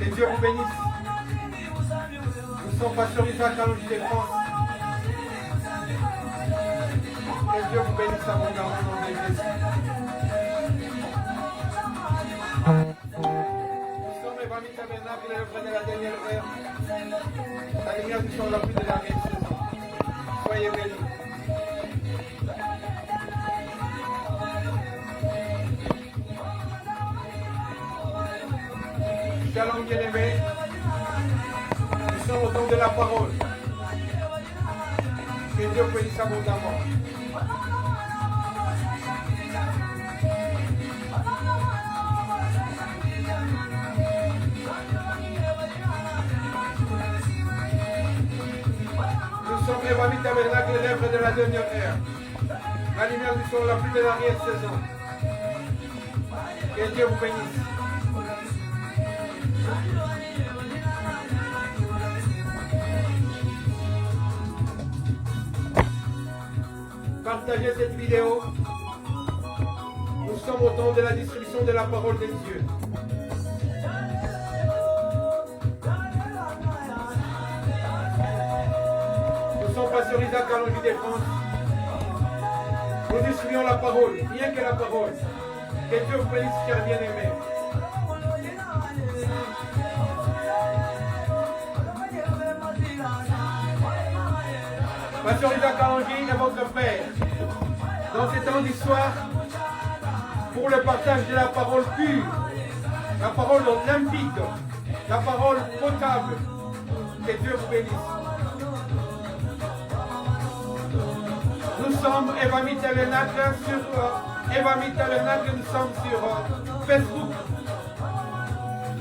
Que Dieu vous bénisse. Nous sommes Pasteur Isaac Kalonji de France. Que Dieu vous bénisse abondamment au nom de Jésus. Nous sommes Evami Tabernacle, l'œuvre de la dernière heure. La lumière du soir la plus de la dernière saison. Soyez bénis. Shalom bien-aimés. Nous sommes au don de la parole. Que Dieu bénisse abondamment. Nous sommes Evami Tabernacle, l'œuvre de la dernière heure. La lumière du soir la plus de l'arrière-saison. Que Dieu vous bénisse. Partagez cette vidéo. Nous sommes au temps de la distribution de la parole de Dieu. Nous sommes Pasteur Isaac Kalonji de France. Nous distribuons la parole, rien que la parole. Que Dieu vous bénisse, chers bien-aimés. Pasteur Isaac Kalonji est votre frère. Dans ces temps d'histoire, pour le partage de la parole pure, la parole limpide, la parole potable, que Dieu vous bénisse. Nous sommes Evami Tabernacle sur Evami Tabernacle, nous sommes sur Facebook.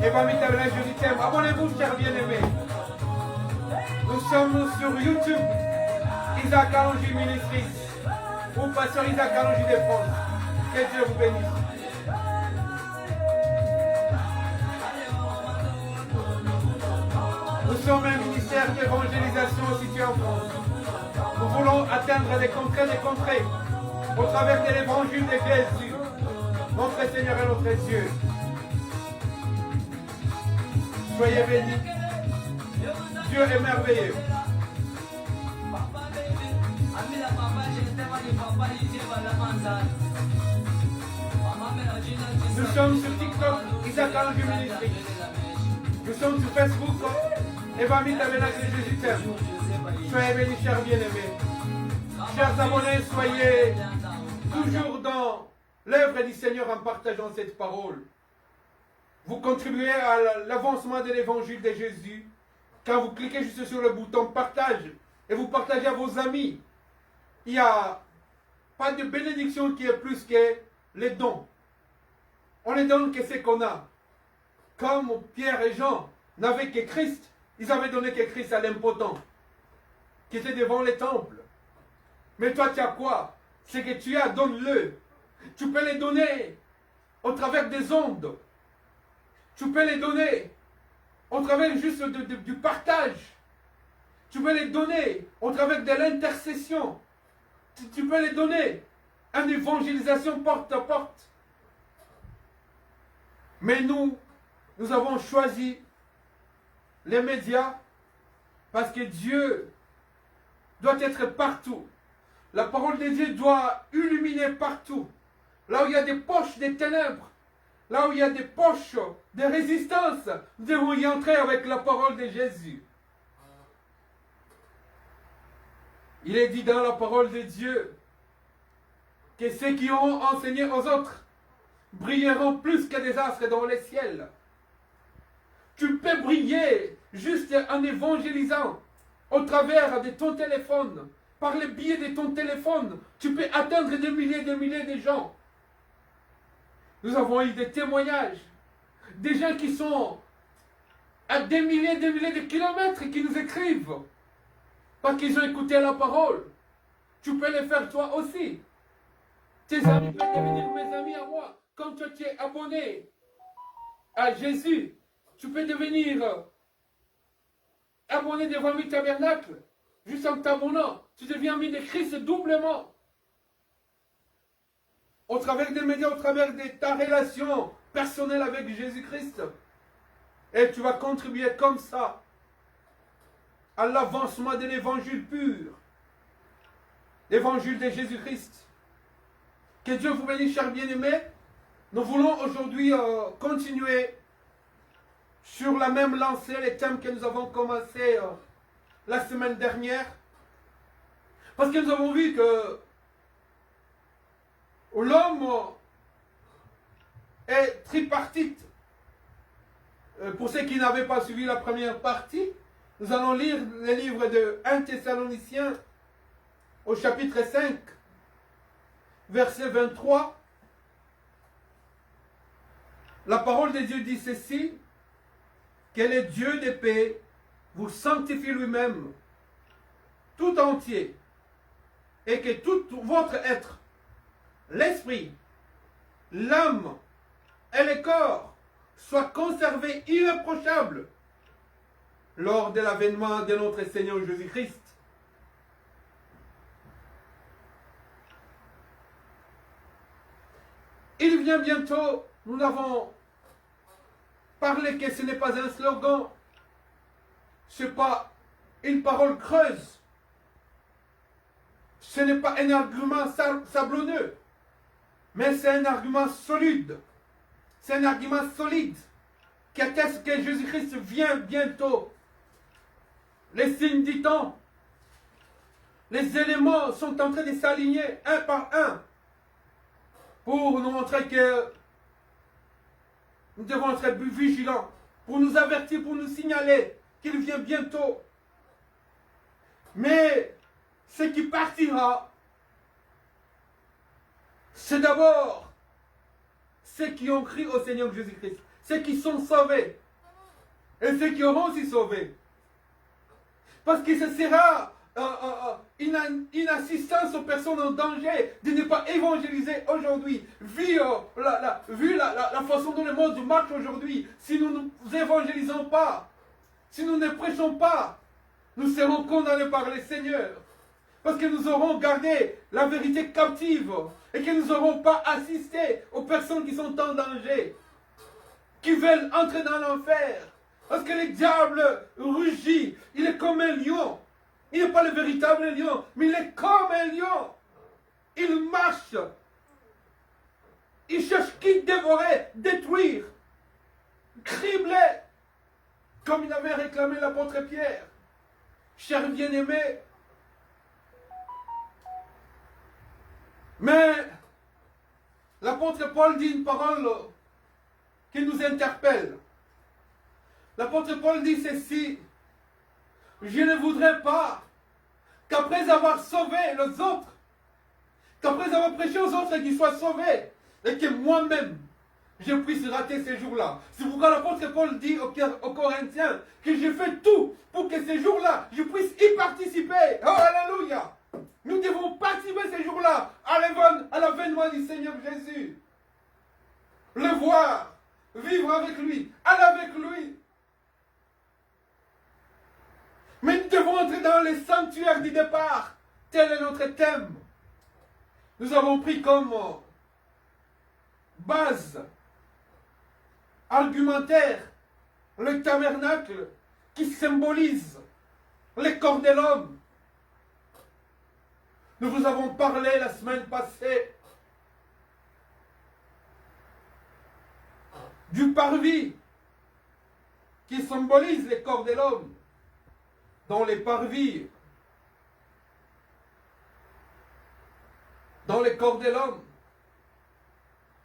Evami Tabernacle, je vous t'aime. Abonnez-vous, chers bien-aimés. Nous sommes sur YouTube. Isaac Kalonji Ministries, ou Pasteur Isaac Kalonji de France. Que Dieu vous bénisse. Nous sommes un ministère d'évangélisation situé en France. Nous voulons atteindre des contrées, au travers de l'évangile de Jésus, notre Seigneur et notre Dieu. Soyez bénis. Dieu est merveilleux. Nous sommes sur TikTok, Isaac Kalonji Ministries. Nous sommes sur Facebook, Evami Tabernacle Jésus t'aime. Soyez bénis, chers bien-aimés. Chers abonnés, soyez toujours dans l'œuvre du Seigneur en partageant cette parole. Vous contribuez à l'avancement de l'évangile de Jésus quand vous cliquez juste sur le bouton partage et vous partagez à vos amis. Il n'y a pas de bénédiction qui est plus que les dons. On ne donne que ce qu'on a. Comme Pierre et Jean n'avaient que Christ, ils avaient donné que Christ à l'impotent, qui était devant les temples. Mais toi, tu as quoi? Ce que tu as, donne-le. Tu peux les donner au travers des ondes. Tu peux les donner au travers juste du partage. Tu peux les donner au travers de l'intercession. Tu peux les donner en évangélisation porte à porte. Mais nous avons choisi les médias parce que Dieu doit être partout. La parole de Dieu doit illuminer partout. Là où il y a des poches de ténèbres, là où il y a des poches de résistance, nous devons y entrer avec la parole de Jésus. Il est dit dans la parole de Dieu que ceux qui auront enseigné aux autres brilleront plus que des astres dans les ciels. Tu peux briller juste en évangélisant au travers de ton téléphone. Par le biais de ton téléphone, tu peux atteindre des milliers de gens. Nous avons eu des témoignages, des gens qui sont à des milliers de kilomètres qui nous écrivent parce qu'ils ont écouté la parole. Tu peux le faire toi aussi. Tes amis peuvent devenir mes amis à moi. Quand toi tu es abonné à Jésus, tu peux devenir abonné devant le tabernacle. Juste en t'abonnant, tu deviens ami de Christ doublement. Au travers des médias, au travers de ta relation personnelle avec Jésus-Christ. Et tu vas contribuer comme ça à l'avancement de l'évangile pur, l'évangile de Jésus-Christ. Que Dieu vous bénisse, chers bien-aimés. Nous voulons aujourd'hui continuer sur la même lancée, les thèmes que nous avons commencé la semaine dernière. Parce que nous avons vu que l'homme est tripartite. Pour ceux qui n'avaient pas suivi la première partie, nous allons lire le livre de 1 Thessaloniciens au chapitre 5, verset 23. La parole de Dieu dit ceci: que le Dieu de paix vous sanctifie lui-même tout entier, et que tout votre être, l'esprit, l'âme et le corps soient conservés irréprochables lors de l'avènement de notre Seigneur Jésus-Christ. Il vient bientôt, nous avons parlé que ce n'est pas un slogan, ce n'est pas une parole creuse, ce n'est pas un argument sablonneux, mais c'est un argument solide, c'est un argument solide qui atteste que Jésus-Christ vient bientôt. Les signes du temps, les éléments sont en train de s'aligner un par un pour nous montrer que nous devons être vigilants, pour nous avertir, pour nous signaler qu'il vient bientôt. Mais ce qui partira, c'est d'abord ceux qui ont crié au Seigneur Jésus-Christ, ceux qui sont sauvés et ceux qui auront aussi sauvés. Parce que ce sera une assistance aux personnes en danger de ne pas évangéliser aujourd'hui. Vu la façon dont le monde marche aujourd'hui, si nous ne évangélisons pas, si nous ne prêchons pas, nous serons condamnés par le Seigneur. Parce que nous aurons gardé la vérité captive et que nous n'aurons pas assisté aux personnes qui sont en danger, qui veulent entrer dans l'enfer. Parce que le diable rugit, il est comme un lion. Il n'est pas le véritable lion, mais il est comme un lion. Il marche. Il cherche qui dévorer, détruire, cribler, comme il avait réclamé l'apôtre Pierre. Cher bien-aimé, mais l'apôtre Paul dit une parole qui nous interpelle. L'apôtre Paul dit ceci: je ne voudrais pas qu'après avoir sauvé les autres, qu'après avoir prêché aux autres qu'ils soient sauvés, et que moi-même, je puisse rater ces jours-là. C'est pourquoi l'apôtre Paul dit aux Corinthiens que je fais tout pour que ces jours-là, je puisse y participer. Oh, alléluia! Nous devons participer ces jours-là à l'avènement du Seigneur Jésus. Le voir, vivre avec lui, aller avec lui. Mais nous devons entrer dans les sanctuaires du départ. Tel est notre thème. Nous avons pris comme base argumentaire le tabernacle qui symbolise le corps de l'homme. Nous vous avons parlé la semaine passée du parvis qui symbolise le corps de l'homme. Dans les parvis, dans le corps de l'homme,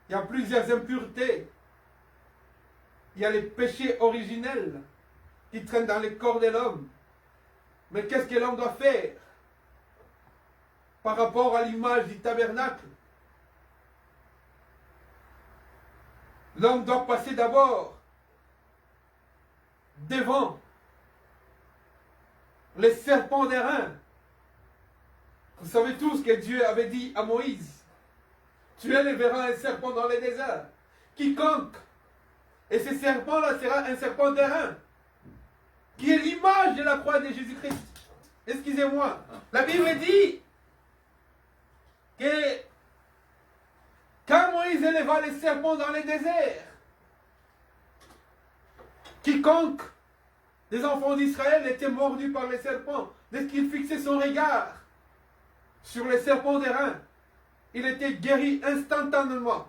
il y a plusieurs impuretés. Il y a les péchés originels qui traînent dans le corps de l'homme. Mais qu'est-ce que l'homme doit faire par rapport à l'image du tabernacle? L'homme doit passer d'abord devant les serpents d'airain. Vous savez tous que Dieu avait dit à Moïse: tu élèveras un serpent dans le désert. Quiconque, et ce serpent-là sera un serpent d'airain, qui est l'image de la croix de Jésus-Christ. Excusez-moi. La Bible dit que quand Moïse éleva les serpents dans le désert, Quiconque des enfants d'Israël était mordu par les serpents, dès qu'il fixait son regard sur les serpents d'airain, il était guéri instantanément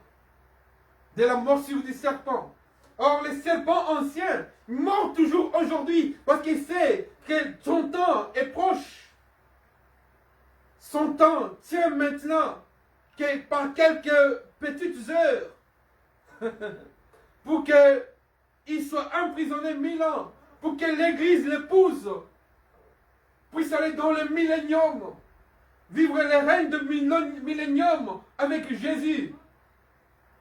de la morsure du serpent. Or, les serpents anciens mordent toujours aujourd'hui parce qu'ils savent que son temps est proche. Son temps tient maintenant que par quelques petites heures pour qu'il soit emprisonné 1000 ans, pour que l'Église l'épouse puisse aller dans le millénium, vivre les règnes de millénium avec Jésus,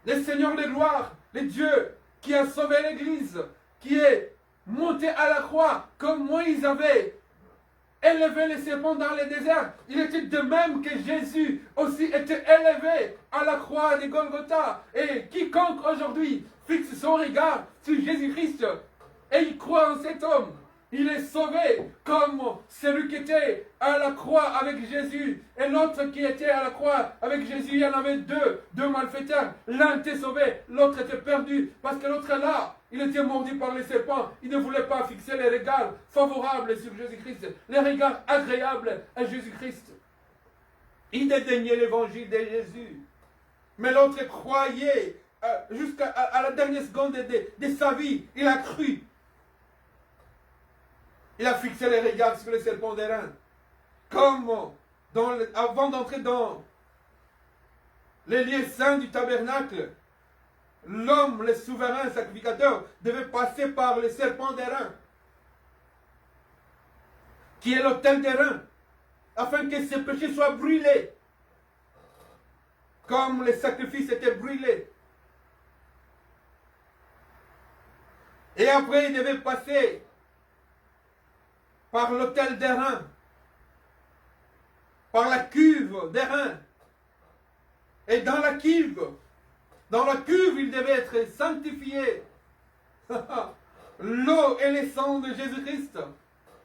le Seigneur de gloire, le Dieu qui a sauvé l'Église, qui est monté à la croix comme Moïse avait élevé les serpents dans le désert. Il était de même que Jésus aussi était élevé à la croix de Golgotha. Et quiconque aujourd'hui fixe son regard sur Jésus-Christ et il croit en cet homme, il est sauvé comme celui qui était à la croix avec Jésus. Et l'autre qui était à la croix avec Jésus, il y en avait deux malfaiteurs. L'un était sauvé, l'autre était perdu. Parce que l'autre là, il était mordu par les serpents. Il ne voulait pas fixer les regards favorables sur Jésus-Christ, les regards agréables à Jésus-Christ. Il dédaignait l'évangile de Jésus. Mais l'autre croyait jusqu'à la dernière seconde de sa vie. Il a cru. Il a fixé les regards sur les serpents d'airain. Comme avant d'entrer dans les lieux saints du tabernacle, l'homme, le souverain sacrificateur, devait passer par les serpents d'airain, qui est l'autel d'airain, afin que ses péchés soient brûlés, comme les sacrifices étaient brûlés. Et après, il devait passer par l'autel d'airain, par la cuve d'airain. Et dans la cuve, il devait être sanctifié. L'eau et le sang de Jésus-Christ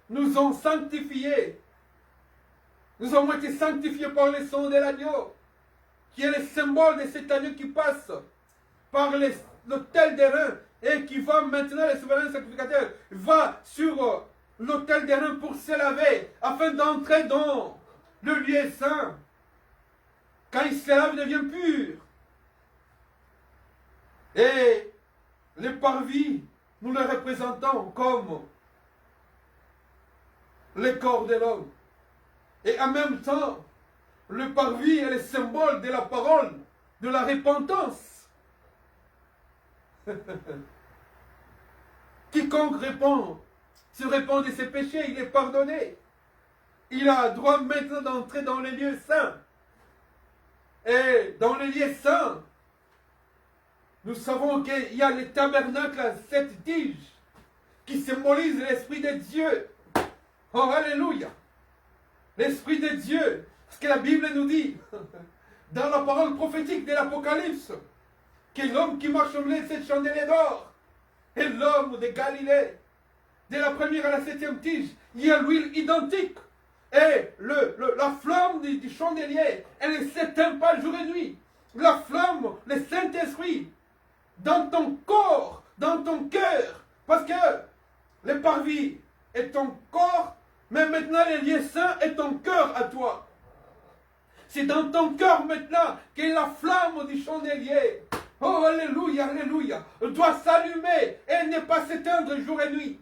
nous ont sanctifiés. Nous avons été sanctifiés par le sang de l'agneau, qui est le symbole de cet agneau qui passe par l'autel d'airain et qui va maintenant, le souverain sacrificateur, va sur l'autel d'airain pour se laver, afin d'entrer dans le lieu saint. Quand il se lave, il devient pur. Et les parvis, nous les représentons comme le corps de l'homme. Et en même temps, le parvis est le symbole de la parole, de la repentance. Quiconque se répand de ses péchés, il est pardonné. Il a droit maintenant d'entrer dans les lieux saints. Et dans les lieux saints, nous savons qu'il y a le tabernacle à 7 tiges qui symbolise l'Esprit de Dieu. Oh, alléluia! L'Esprit de Dieu. Ce que la Bible nous dit dans la parole prophétique de l'Apocalypse, que l'homme qui marche au milieu de cette chandelier d'or est l'homme de Galilée. De la première à la 7e tige, il y a l'huile identique. Et la flamme du chandelier, elle ne s'éteint pas jour et nuit. La flamme, le Saint-Esprit, dans ton corps, dans ton cœur. Parce que le parvis est ton corps, mais maintenant le lieu saint est ton cœur à toi. C'est dans ton cœur maintenant que la flamme du chandelier, oh alléluia, alléluia, doit s'allumer et ne pas s'éteindre jour et nuit.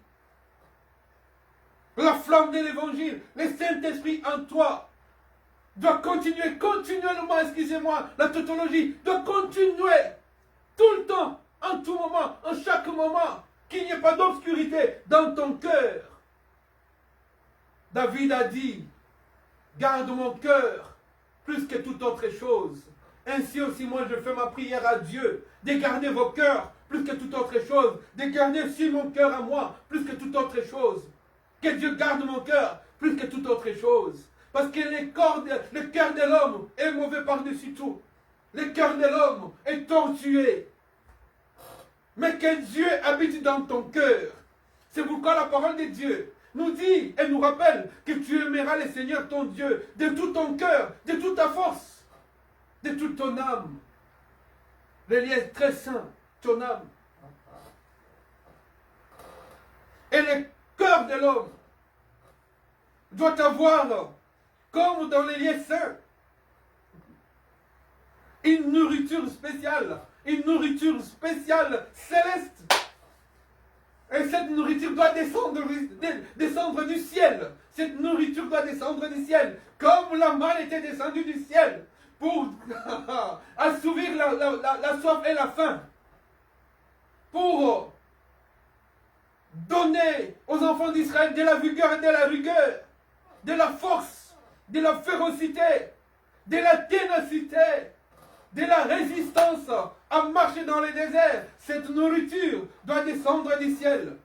La flamme de l'évangile, le Saint-Esprit en toi, doit continuer continuellement, excusez-moi, la tautologie, doit continuer tout le temps, en tout moment, en chaque moment, qu'il n'y ait pas d'obscurité dans ton cœur. David a dit, garde mon cœur plus que toute autre chose. Ainsi aussi moi je fais ma prière à Dieu, de garder vos cœurs plus que toute autre chose, de garder aussi mon cœur à moi plus que toute autre chose. Que Dieu garde mon cœur plus que toute autre chose. Parce que le cœur de l'homme est mauvais par-dessus tout. Le cœur de l'homme est tortué. Mais que Dieu habite dans ton cœur. C'est pourquoi la parole de Dieu nous dit et nous rappelle que tu aimeras le Seigneur ton Dieu de tout ton cœur, de toute ta force, de toute ton âme. Le lien est très saint, ton âme. Et le cœur de l'homme doit avoir, comme dans les lieux saints, une nourriture spéciale céleste. Et cette nourriture doit descendre du ciel. Cette nourriture doit descendre du ciel, comme la manne était descendue du ciel, pour assouvir la soif et la faim, pour donner aux enfants d'Israël de la vigueur et de la rigueur, de la force, de la férocité, de la ténacité, de la résistance à marcher dans le désert. Cette nourriture doit descendre du ciel.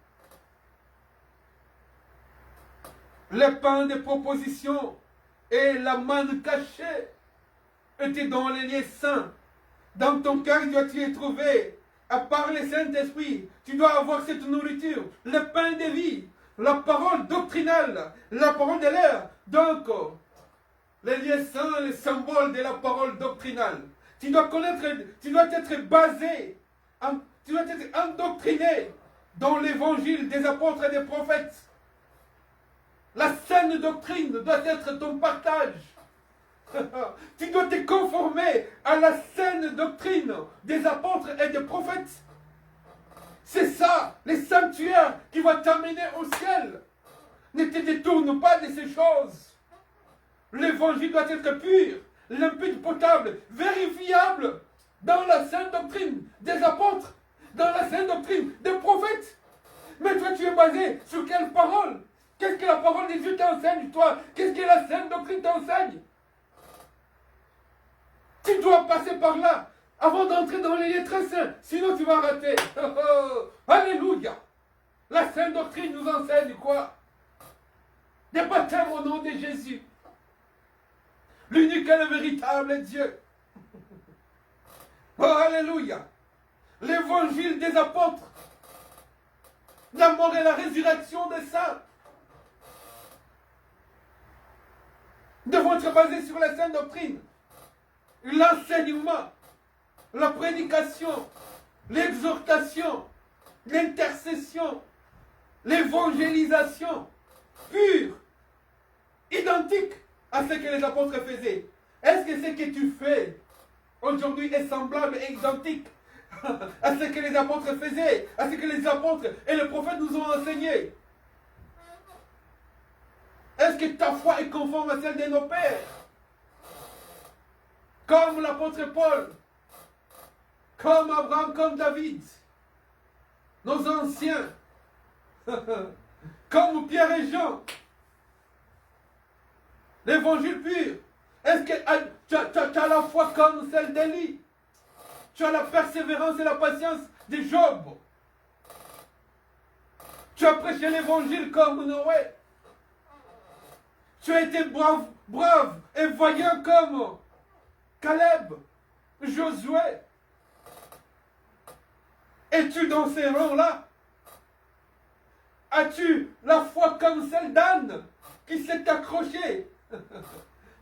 Le pain de proposition et la manne cachée étaient dans les lieux saints. Dans ton cœur, dois-tu y trouver, à part le Saint-Esprit, tu dois avoir cette nourriture, le pain de vie, la parole doctrinale, la parole de l'air. Donc, les lieux saints, le symbole de la parole doctrinale. Tu dois connaître, tu dois être basé, tu dois être endoctriné dans l'évangile des apôtres et des prophètes. La saine doctrine doit être ton partage. Tu dois te conformer à la saine doctrine des apôtres et des prophètes. C'est ça, les sanctuaires qui vont t'amener au ciel. Ne te détourne pas de ces choses. L'évangile doit être pur, limpide, potable, vérifiable dans la sainte doctrine des apôtres, dans la sainte doctrine des prophètes. Mais toi, tu es basé sur quelle parole? Qu'est-ce que la parole de Dieu t'enseigne, toi? Qu'est-ce que la sainte doctrine t'enseigne? Tu dois passer par là avant d'entrer dans les lieux très saints, sinon tu vas rater. Oh, oh. Alléluia! La sainte doctrine nous enseigne quoi? Des baptêmes au nom de Jésus. L'unique et le véritable Dieu. Oh, alléluia! L'évangile des apôtres. La mort et la résurrection des saints devront être basés sur la sainte doctrine. L'enseignement, la prédication, l'exhortation, l'intercession, l'évangélisation, pure, identique à ce que les apôtres faisaient. Est-ce que ce que tu fais aujourd'hui est semblable et identique à ce que les apôtres faisaient, à ce que les apôtres et les prophètes nous ont enseigné? Est-ce que ta foi est conforme à celle de nos pères? Comme l'apôtre Paul, comme Abraham, comme David, nos anciens, comme Pierre et Jean, l'évangile pur. Est-ce que tu as la foi comme celle d'Élie? Tu as la persévérance et la patience de Job? Tu as prêché l'évangile comme Noé? Tu as été brave et vaillant comme Caleb, Josué? Es-tu dans ces rangs-là? As-tu la foi comme celle d'Anne qui s'est accrochée?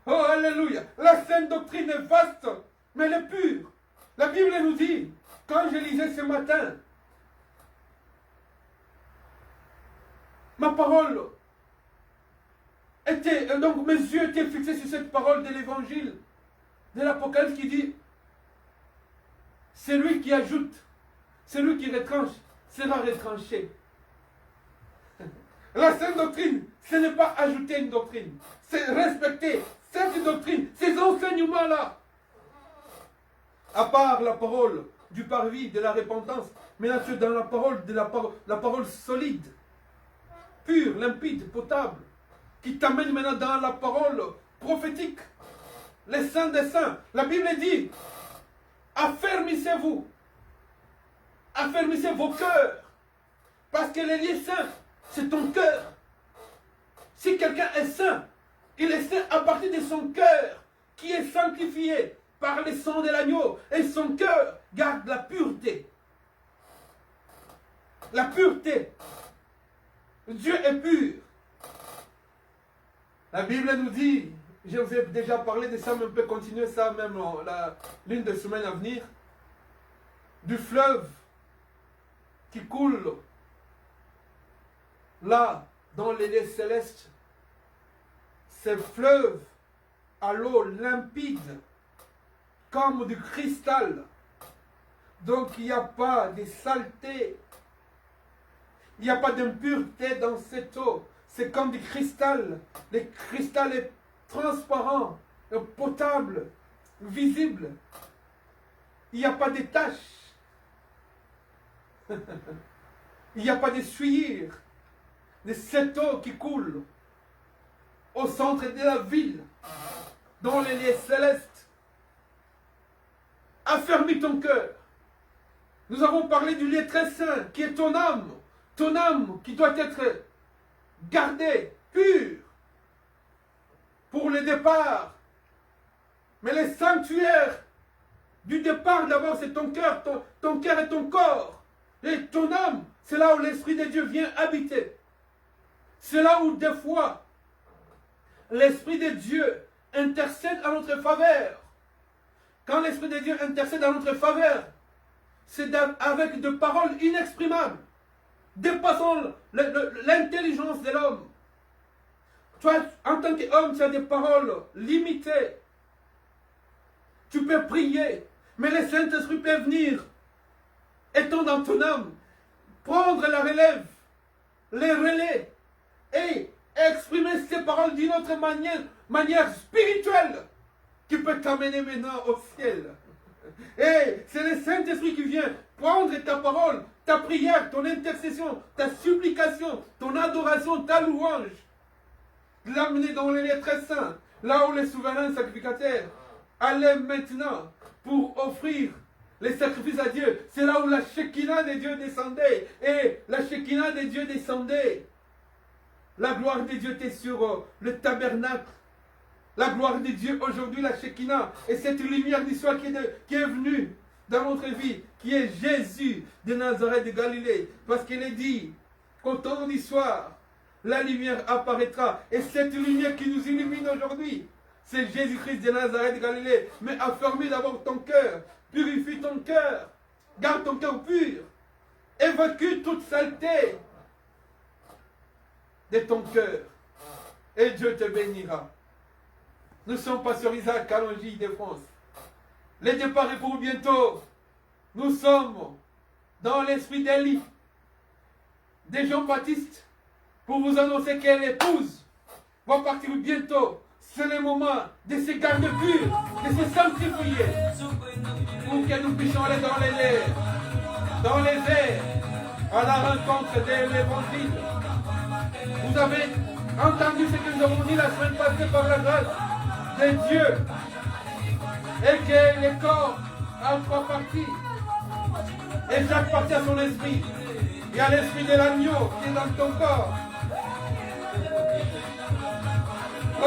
Oh, alléluia! La sainte doctrine est vaste, mais elle est pure. La Bible nous dit, quand je lisais ce matin, ma parole était, donc mes yeux étaient fixés sur cette parole de l'évangile, de l'Apocalypse qui dit, celui qui ajoute, celui qui retranche, sera retranché. La sainte doctrine, ce n'est pas ajouter une doctrine, c'est respecter cette doctrine, ces enseignements-là. À part la parole du parvis, de la repentance, maintenant tu es dans la parole de la parole solide, pure, limpide, potable, qui t'amène maintenant dans la parole prophétique, les saints des saints. La Bible dit, affermissez-vous, affermissez vos cœurs, parce que les lieux saints, c'est ton cœur. Si quelqu'un est saint, il est saint à partir de son cœur, qui est sanctifié par le sang de l'agneau, et son cœur garde la pureté. La pureté. Dieu est pur. La Bible nous dit, je vous ai déjà parlé de ça, mais on peut continuer ça même l'une des semaines à venir, du fleuve qui coule Là, dans les lieux célestes, ces fleuves à l'eau limpide, comme du cristal. Donc il n'y a pas de saleté, il n'y a pas d'impureté dans cette eau. C'est comme du cristal. Le cristal est transparent, potable, visible. Il n'y a pas de taches. Il n'y a pas de souillure de cette eau qui coule au centre de la ville, dans les lieux célestes. Affermis ton cœur. Nous avons parlé du lieu très saint, qui est ton âme qui doit être gardée, pure, pour le départ. Mais le sanctuaire du départ, d'abord, c'est ton cœur, ton cœur et ton corps. Et ton âme, c'est là où l'Esprit de Dieu vient habiter. C'est là où, des fois, l'Esprit de Dieu intercède à notre faveur. Quand l'Esprit de Dieu intercède à notre faveur, c'est avec de paroles inexprimables, dépassant l'intelligence de l'homme. Toi, en tant qu'homme, tu as des paroles limitées. Tu peux prier, mais le Saint-Esprit peut venir, étant dans ton âme, prendre la relève, les relais, et exprimer ces paroles d'une autre manière spirituelle, qui peut t'amener maintenant au ciel. Et c'est le Saint-Esprit qui vient prendre ta parole, ta prière, ton intercession, ta supplication, ton adoration, ta louange, l'amener dans les lieux très saints, là où les souverains sacrificateurs allaient maintenant pour offrir les sacrifices à Dieu. C'est là où la Shekinah de Dieu descendait. Et la Shekinah de Dieu descendait. La gloire de Dieu était sur le tabernacle. La gloire de Dieu aujourd'hui, la Shekinah, et cette lumière d'histoire qui est venue dans notre vie, qui est Jésus de Nazareth de Galilée. Parce qu'il est dit qu'au temps d'histoire, la lumière apparaîtra. Et cette lumière qui nous illumine aujourd'hui, c'est Jésus-Christ de Nazareth de Galilée. Mais affermis d'abord ton cœur, purifie ton cœur, garde ton cœur pur, évacue toute saleté de ton cœur, et Dieu te bénira. Nous sommes pasteurs Isaac à Longy de France. Le départ est pour bientôt. Nous sommes dans l'esprit d'Élie, de Jean-Baptiste, pour vous annoncer que l'épouse va partir bientôt. C'est le moment de se garder pur, de se sanctifier, pour que nous puissions aller dans les airs, à la rencontre de l'évangile. Vous avez entendu ce que nous avons dit la semaine passée par la grâce de Dieu, et que le corps a 3 parties, et chaque partie a son esprit. Il y a l'esprit de l'agneau qui est dans ton corps.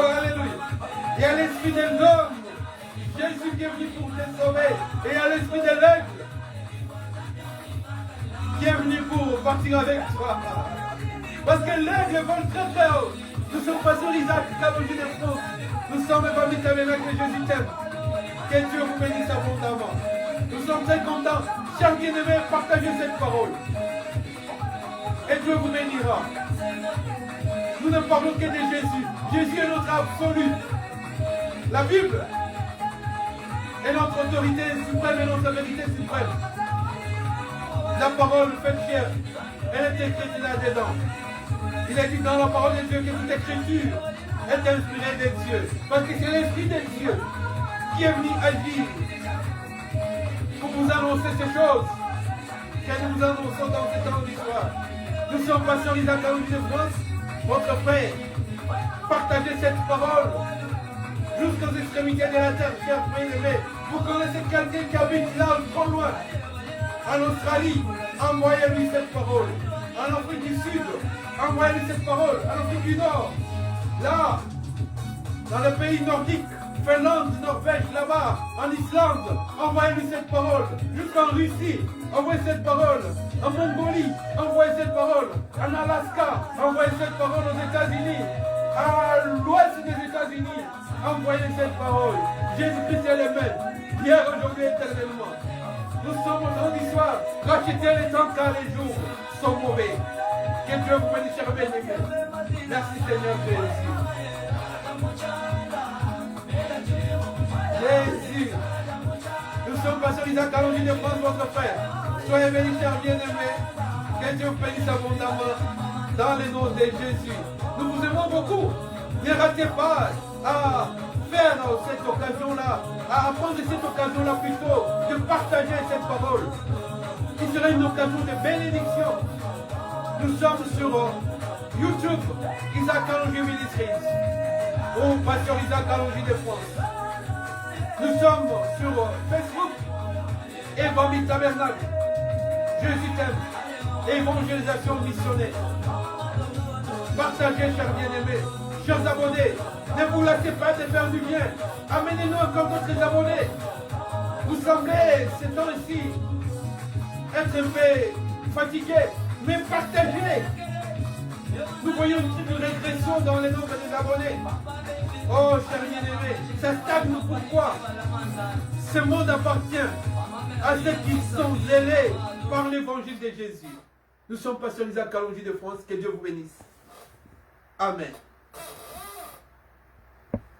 Oh, alléluia. Il y a l'esprit de l'homme, Jésus qui est venu pour te sauver. Et il y a l'esprit de l'aigle qui est venu pour partir avec toi. Parce que l'aigle vole très très haut. Nous sommes pas sur Isaac, Calongy de France. Nous sommes famille tabernacle que Jésus t'aime. Que Dieu vous bénisse abondamment. Nous sommes très contents. Chers bien-aimés, partagez cette parole. Et Dieu vous bénira. Nous ne parlons que de Jésus. Jésus est notre absolu. La Bible est notre autorité suprême et notre vérité suprême. La parole faite chair, elle est écrite là-dedans. Il est dit dans la parole de Dieu que toute écriture est inspirée de Dieu. Parce que c'est l'Esprit de Dieu qui est venu agir pour vous annoncer ces choses que nous vous annonçons dans ce temps d'histoire. Nous sommes patients, Isaac Calongy de France, votre Père. Partagez cette parole jusqu'aux extrémités de la terre, chers bien-aimés. Vous connaissez quelqu'un qui habite là, trop loin, en Australie, envoyez-lui cette parole. En Afrique du Sud, envoyez-lui cette parole. En Afrique du Nord, là, dans les pays nordiques, Finlande, Norvège, là-bas, en Islande, envoyez-lui cette parole. Jusqu'en Russie, envoyez cette parole. En Mongolie, envoyez cette parole. En Alaska, envoyez cette parole aux États-Unis. À l'ouest des États-Unis, envoyez cette parole. Jésus-Christ est le même, hier, aujourd'hui, éternellement. Nous sommes au temps d'histoire. Racheter les temps car les jours sont mauvais. Que Dieu vous bénisse, chers bien-aimés. Merci Seigneur Jésus. Jésus. Nous sommes Pasteur Isaac Kalonji de France, votre frère. Soyez bénis, chers bien-aimés. Que Dieu vous bénisse abondamment dans le nom de Jésus. Nous vous aimons beaucoup. Ne ratez pas à faire cette occasion-là, à prendre cette occasion-là plutôt de partager cette parole, qui sera une occasion de bénédiction. Nous sommes sur YouTube, Isaac Kalonji Ministries, ou Pasteur Isaac Kalonji de France. Nous sommes sur Facebook, Évangile Tabernacle, Jésus t'aime, évangélisation missionnaire. Partagez, chers bien-aimés, chers abonnés, ne vous lassez pas de faire du bien. Amenez-nous encore d'autres abonnés. Vous semblez, ces temps-ci, être un peu fatigués, mais partagez. Nous voyons une régression dans le nombre des abonnés. Oh, chers bien-aimés, ça stagne. Pourquoi? Ce monde appartient à ceux qui sont zélés par l'évangile de Jésus. Nous sommes Pasteur Isaac Kalonji de France. Que Dieu vous bénisse. Amen.